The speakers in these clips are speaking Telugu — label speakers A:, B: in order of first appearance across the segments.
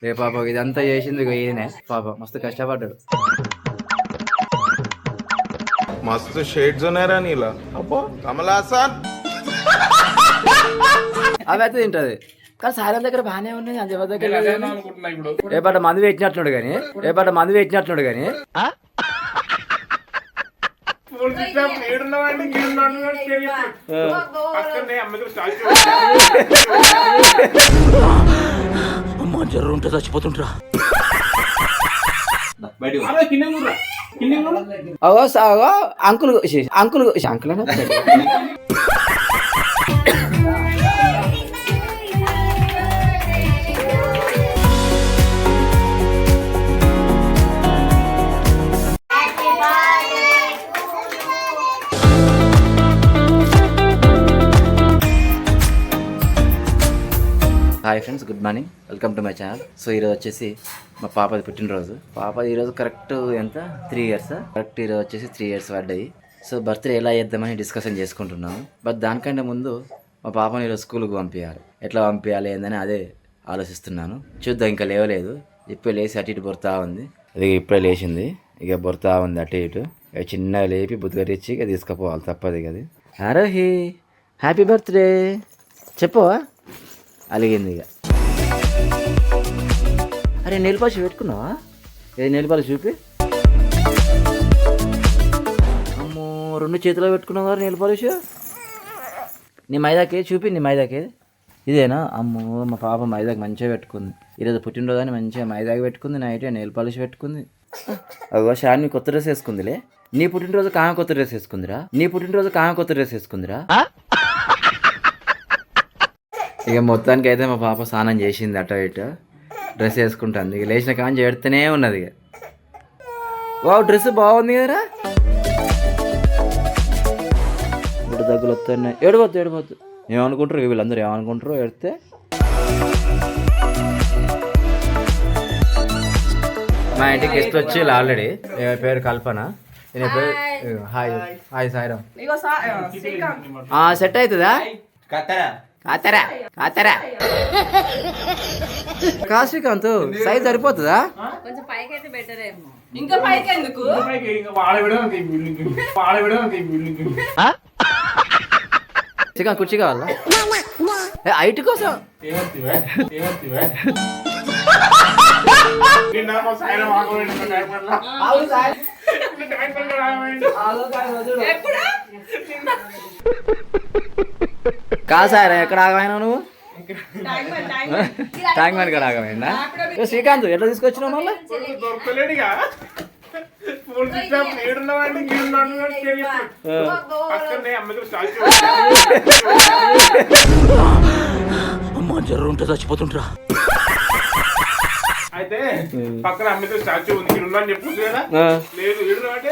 A: రే పాప ఇదంతా చేసింది ఈయనే పాప మస్తు కష్టపడ్డాడు.
B: मस्त शेड्स ఉన్నాయి రా నీలా. అబ్బో కమల్ హాసన్
A: అవి అయితే తింటది కానీ సాయం దగ్గర బాగానే ఉన్నాయి. అది ఎవరి దగ్గర రేపట మందు పెట్టినట్లుడు కానీ
C: అమ్మా జ్వరం ఉంటే చచ్చిపోతుంటరా.
A: అవో sago uncle uncle hi friends, good morning, welcome to my channel. So ఈరోజు వచ్చేసి మా పాపది పుట్టినరోజు. పాప ఈరోజు కరెక్ట్ ఎంత 3 years కరెక్ట్. ఈరోజు వచ్చేసి 3 years పడ్డాయి. సో బర్త్డే ఎలా చేద్దామని డిస్కషన్ చేసుకుంటున్నాము. బట్ దానికంటే ముందు మా పాపని ఈరోజు స్కూల్కి పంపించాలి. ఎట్లా పంపించాలి ఏందని అదే ఆలోచిస్తున్నాను. చూద్దాం, ఇంకా లేవలేదు. ఇప్పుడే లేచి అటు ఇటు బొరుతా ఉంది. అది ఇప్పుడే లేచింది, ఇక బొరుతా ఉంది అటు ఇటు. ఇక చిన్నగా లేపి బుద్ధగరిచ్చి ఇక తీసుకుపోవాలి, తప్పదు కదా. ఆరోహి హ్యాపీ బర్త్డే చెప్పవా? అలిగింది ఇక. అరే నెయిల్ పాలిష్ పెట్టుకున్నావా? ఏది నెయిల్ పాలిష్ చూపి. అమ్మో 2 చేతిలో పెట్టుకున్నావు కదా నెయిల్ పాలిష్. నీ మైదాకే చూపి, నీ మైదాకే ఇదేనా? అమ్మో మా పాప మైదాకి మంచిగా పెట్టుకుంది. ఈరోజు పుట్టినరోజు అని మంచిగా మైదాకి పెట్టుకుంది. నైట్ నెయిల్ పాలిష్ పెట్టుకుంది. అగో షాన్ని కొత్త డ్రెస్ వేసుకుందిలే. నీ పుట్టినరోజు కామె కొత్త డ్రెస్ వేసుకుందిరా. ఇక మొత్తానికి అయితే మా పాప స్నానం చేసింది, అటో ఇటు డ్రెస్ వేసుకుంటుంది. ఇక లేచిన కానీ చేడుతూనే ఉన్నది. ఇక వావ్ డ్రెస్ బాగుంది కదరా. ఇప్పుడు దగ్గులు వస్తున్నాయి. ఏడవద్దు ఏమనుకుంటారు వీళ్ళందరూ, ఏమనుకుంటారు ఏడితే. మా ఇంటికి గెస్ట్ వచ్చి ఆల్రెడీ. పేరు కల్పన. నేను పేరు హాయ్ హాయ్ సాయిరామ్. సెట్ అవుతుందా? శ్రీకాంత్ సైజ్ సరిపోతుందా? చికెన్ కుర్చీ కావాలా? హైట్ కోసం కాదు సార్. ఎక్కడ ఆగమైనా నువ్వు? ట్యాంక్ బండ్ కాడ ఆగమైనా? శ్రీకాంత్ ఎట్లా తీసుకొచ్చినావు మళ్ళీ?
C: అమ్మా జ్వరం ఉంటే చచ్చిపోతుంటరా.
B: అయితే పక్కన అమ్మితే స్టాచ్యూ ఉంది, ఇక్కడ ఉందని చెప్తుంది కదా. లేదు అంటే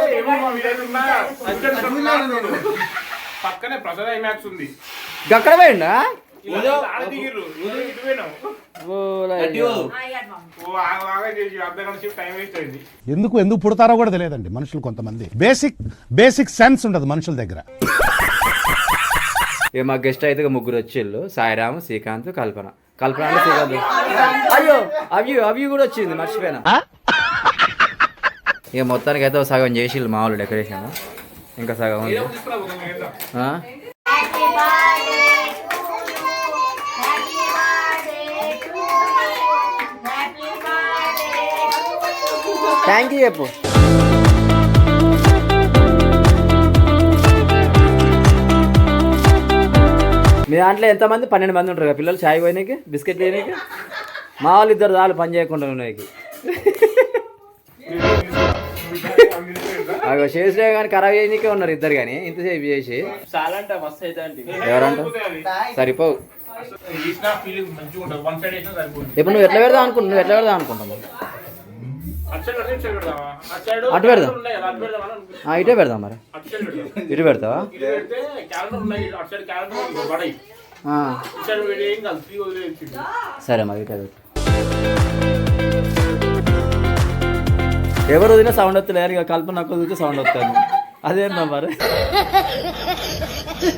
B: పక్కనే ప్రసాద్ ఐమాక్స్ ఉంది,
A: అక్కడ పోయిండా?
D: ఎందుకు పుడతారో కూడా తెలియదండి మనుషులు. కొంతమంది బేసిక్ సెన్స్ ఉండదు మనుషుల దగ్గర.
A: ఇక మా గెస్ట్ అయితే 3 వచ్చిళ్ళు. సాయిరామ్, శ్రీకాంత్, కల్పన. కల్పన అంటే శ్రీకాంత్. అయ్యో అవి కూడా వచ్చింది, మర్చిపోయినా. ఇక మొత్తానికి అయితే సగం చేసిళ్ళు మా వాళ్ళు డెకరేషన్. ఇంకా సగం ఉంది. థ్యాంక్ యూ చెప్పు. మీ దాంట్లో ఎంతమంది? 12 మంది ఉంటారు కదా పిల్లలు. చాయ్ పోయినాకి, బిస్కెట్ లేనికి. మా వాళ్ళు 2 చాలు పని చేయకుండా ఉన్నాయి. చేసినా కానీ ఖరాబ్ చేయడానికే ఉన్నారు 2 కానీ. ఇంతసేపు చేసి ఎవరంట సరిపోవు. ఇప్పుడు నువ్వు ఎట్లా పెడదాం అనుకుంటున్నావు? అటు పెడదాం. ఇటే పెడదాం. మరి ఇటు పెడతావా? సరే మరి ఇటే పెట్టు. ఎవరు వదిలినా సౌండ్ వస్తలేరు. ఇక కల్పన నాకు చూస్తే సౌండ్ వస్తాను. అదేందా మరి?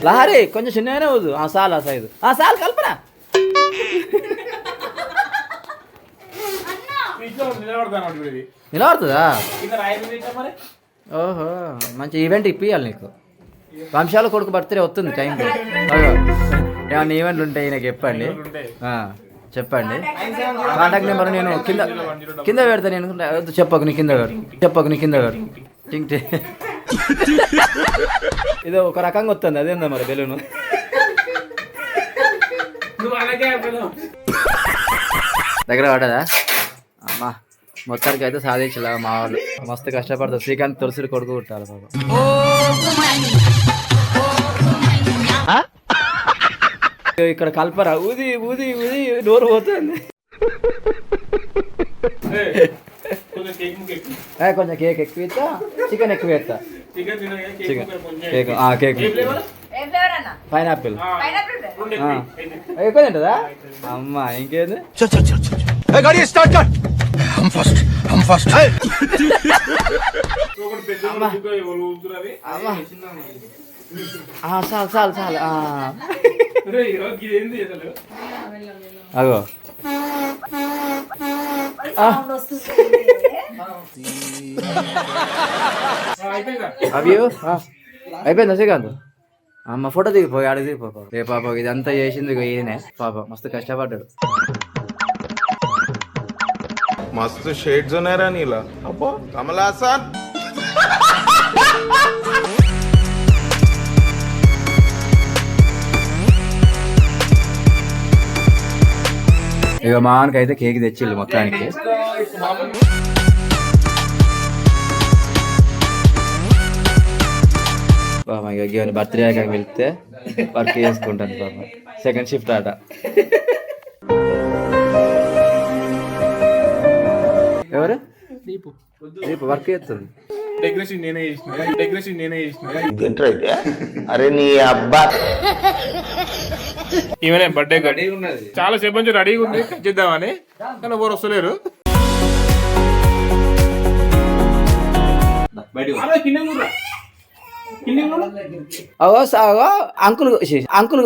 A: లహరి కొంచెం చిన్నగానే వద్దు. సాల్ ఆ సైజు. సాల్ కల్పన.
B: ఫ్రిడ్జ్ లో నిలబడతాను అన్నమాట ఇది.
A: నిలబడుతుందా?
B: కింద రాయి మీద ఇట్లా మరి
A: ఓహో, మంచి ఈవెంట్ ఇప్పియాలి నీకు. వంశాల కొడుకు బర్త్డే వస్తుంది టైం. ఏమన్నా ఈవెంట్లు ఉంటాయి నాకు చెప్పండి. చెప్పండి. కాంటాక్ట్ నెంబర్ నేను కింద పెడతా. నేను చెప్పకు నీ కింద పెడు. టింగ్ ఇదో ఒక రకంగా వస్తుంది. అదేందా మరి బెలూను?
B: నువ్వు అలాగే
A: దగ్గర పడ్డదా? అమ్మా మొత్తానికి అయితే సాధించలే మా వాళ్ళు. మస్తు కష్టపడతారు. శ్రీకాంత్ తులసి కొడుకు కుట్టాలి బాబా. ఇక్కడ కల్పరా ఊది ఊది ఊది నోరు పోతుంది. కొంచెం కేక్ ఎక్కువ ఇస్తా, చికెన్ ఎక్కువ ఇస్తా. కేక్ పైనాపిల్ ఎక్కువ తింటుందా? అమ్మా ఇంకేంది? చాలు చాలు. అగో అవి అయిపోయిందా శ్రీకాంత్? అమ్మ ఫోటో దిగిపోయి ఆడ దిగిపో. ఏ పాప ఇదంతా చేసింది ఈయనే పాప. మస్తు కష్టపడ్డాడు.
E: मस्त शेड्स नाही राणीला अप्पा कमला असा
A: ఇక మా ఆయనకైతే కేక్ తెచ్చిల్లు మొత్తానికి. పాప ఇక బర్త్డే అయ్యాక వెళ్తే వర్క్ చేసుకుంటాను పాప. సెకండ్ షిఫ్ట్ ఆట. ఎవరు? దీపు వర్క్ చేస్తుంది.
B: డెకరేషన్ నేనే చేసిన.
E: अरे नी अब्बा
B: ఈమెనే బర్త్డే రెడీ ఉన్నది. చాలా సేపు నుంచి రెడీగా ఉంది చేద్దామని, కానీ ఎవరు వస్తలేరు.
A: అంకుల్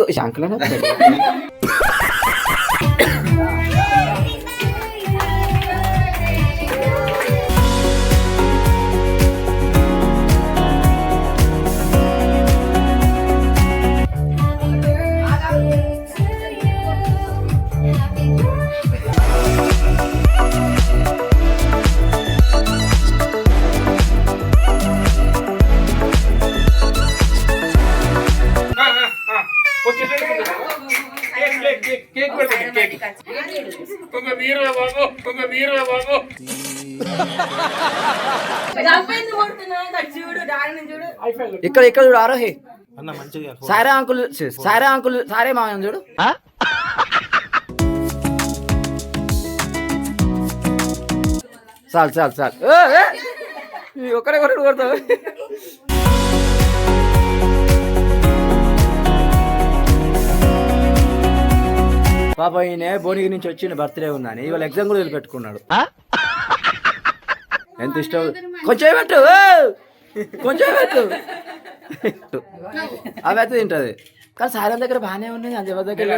A: ఇక్కడ చూడు ఆరోహి. సారే అంకుల్ సారే మామయ్య చూడు. చాలు ఒకరే కొడతావు. పాప ఈయన భువనగిరి నుంచి వచ్చిన బర్త్డే ఉందని ఇవాళ ఎగ్జామ్ కూడా వదిలిపెట్టుకున్నాడు. ఎంత ఇష్టం. కొంచెం పెట్టు అవి అయితే తింటది. కానీ సాయం దగ్గర బాగానే ఉన్నది. అది ఎవరి దగ్గర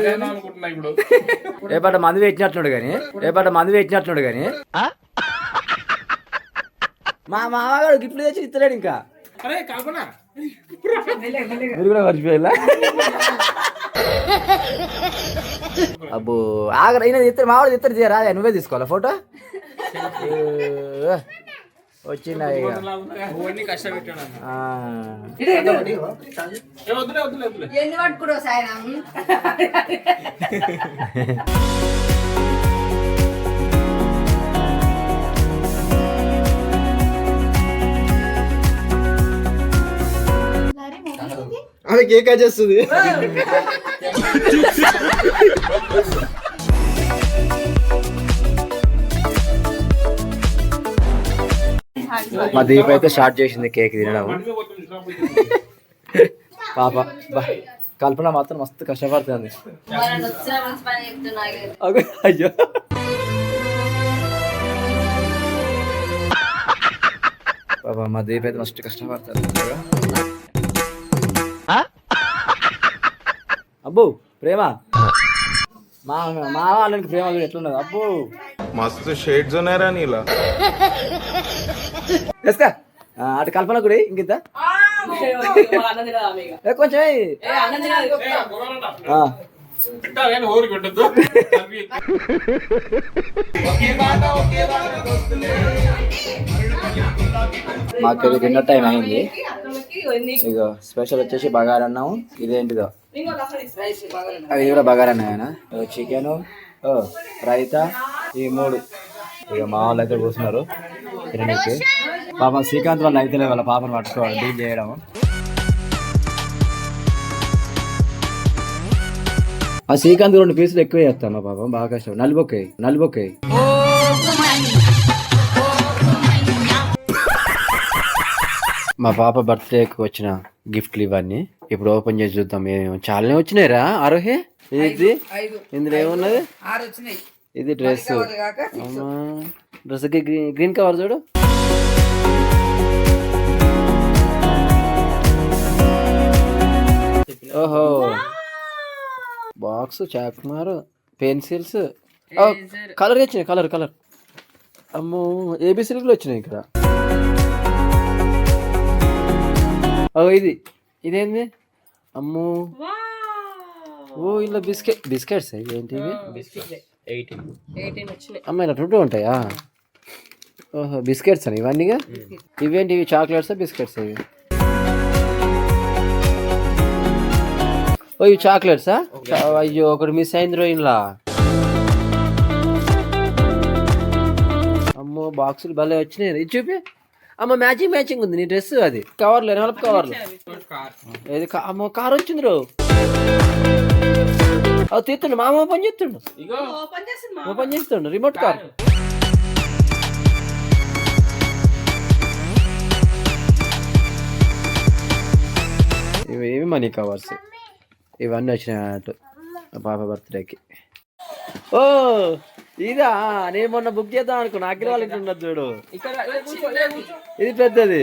A: రేపట మందు పెట్టినట్లుడు కానీ మా మామగాడు గిఫ్ట్ తెచ్చి ఇస్తలేడు ఇంకా. మీరు కూడా మర్చిపోయేలా? అబ్బో ఆగరా, ఈయన ఇద్దరు మావాడు ఇద్దరు తీయరా? నువ్వే తీసుకోవాలా ఫోటో? వచ్చిందా ఆమె కేక్ చేస్తుంది. మా దీప అయితే స్టార్ట్ చేసింది కేక్ తినడం. పాప కల్పన మాత్రం మస్తు కష్టపడుతుంది. అయ్యో పాప మా దీప అయితే మస్తు కష్టపడుతుంది. అబ్బో ప్రేమ మా వాళ్ళకి ప్రేమ ఎట్లున్నది? అబ్బో
E: मस्त शेड्स ఉన్నాయరా నీలా
A: వేసుకో అటు కల్పన కూడా ఇంకిద్ద కొంచెం
B: ఊరికి పెట్టద్దు
A: మాకు డిన్నర్ టైం అయింది. ఇగో స్పెషల్ వచ్చేసి బగారన్నం, ఇదేంటిదో అది కూడా బగారన్నం, చికెన్, రైతా, ఈ 3. ఇక మా వాళ్ళు అయితే కూర్చున్నారు తినడానికి. పాపం శ్రీకాంత్ వాళ్ళు అయితే వాళ్ళ పాపను పట్టుకోవాలి డీల్ చేయడం. ఆ శ్రీకాంత్ 2 పీసులు ఎక్కువ చేస్తాను మా పాపం, బాగా కష్టం. నలుబొక్కాయి మా పాప బర్త్డేకి వచ్చిన గిఫ్ట్లు ఇవన్నీ ఇప్పుడు ఓపెన్ చేసి చూద్దాం. చాలానే వచ్చినాయిరా ఆరోహి. ఇది ఇందులో ఏమున్నది? ఇది డ్రెస్, డ్రెస్కి గ్రీన్ కవర్ చూడు. ఓహో బాక్స్, చాక్మార్, పెన్సిల్స్, కలర్ వచ్చినాయి. కలర్ అమ్మో ఏబిసిలు వచ్చినాయి ఇక్కడ. ఇదేంది అమ్మో, ఓ ఇలా బిస్కెట్స్ ఏంటివి? అమ్మ ఇలా 2 ఉంటాయా? ఓహో బిస్కెట్స్ అని ఇవన్నీగా. ఇవేంటివి చాక్లెట్స్ బిస్కెట్స్ ఇవి? ఓ ఇవి చాక్లెట్సా? అయ్యో ఒకటి మిస్ అయింది రోయిన్లా. అమ్మో బాక్సులు భలే వచ్చినాయి. ఇది చూపి అమ్మ, మ్యాచింగ్ ఉంది నీ డ్రెస్. అది కవర్లు, ఎనవలపు కవర్లు. ఏది అమ్మో కార్ వచ్చింది రో. అది తీస్తుండు మామ, ఓపెన్ చేస్తుండు రిమోట్ కార్. ఇవేమి మనీ కవర్స్ ఇవన్నీ వచ్చినాయి అన్నట్టు పాప బర్త్డేకి. ఓ ఇదా, నేను మొన్న బుక్ చేద్దాం అనుకున్నా. అఖిల వాళ్ళ ఇంట్లో ఉన్నది చూడు, ఇది పెద్దది.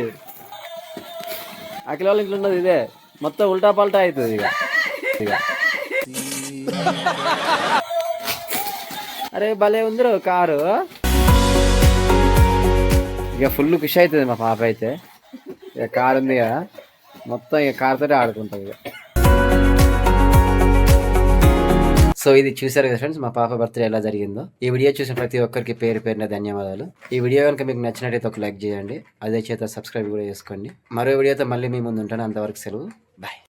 A: అఖిల వాళ్ళ ఇంట్లో ఉన్నది ఇదే. మొత్తం ఉల్టా పల్టా అవుతుంది ఇక. అరే భలే ఉందిరో కారు. ఇక ఫుల్ ఖుషి అవుతుంది మా పాప అయితే. ఇక కారు ఉంది కదా, మొత్తం ఇక కారుతోనే ఆడుకుంటుంది ఇక. సో ఇది చూసారు కదా ఫ్రెండ్స్, మా పాప బర్త్డే ఎలా జరిగిందో. ఈ వీడియో చూసిన ప్రతి ఒక్కరికి పేరు పేరున ధన్యవాదాలు. ఈ వీడియో కనుక మీకు నచ్చినట్టయితే ఒక లైక్ చేయండి, అదే చేత సబ్స్క్రైబ్ కూడా చేసుకోండి. మరో వీడియోతో మళ్ళీ మీ ముందు ఉంటాను. అంతవరకు సెలవు, బాయ్.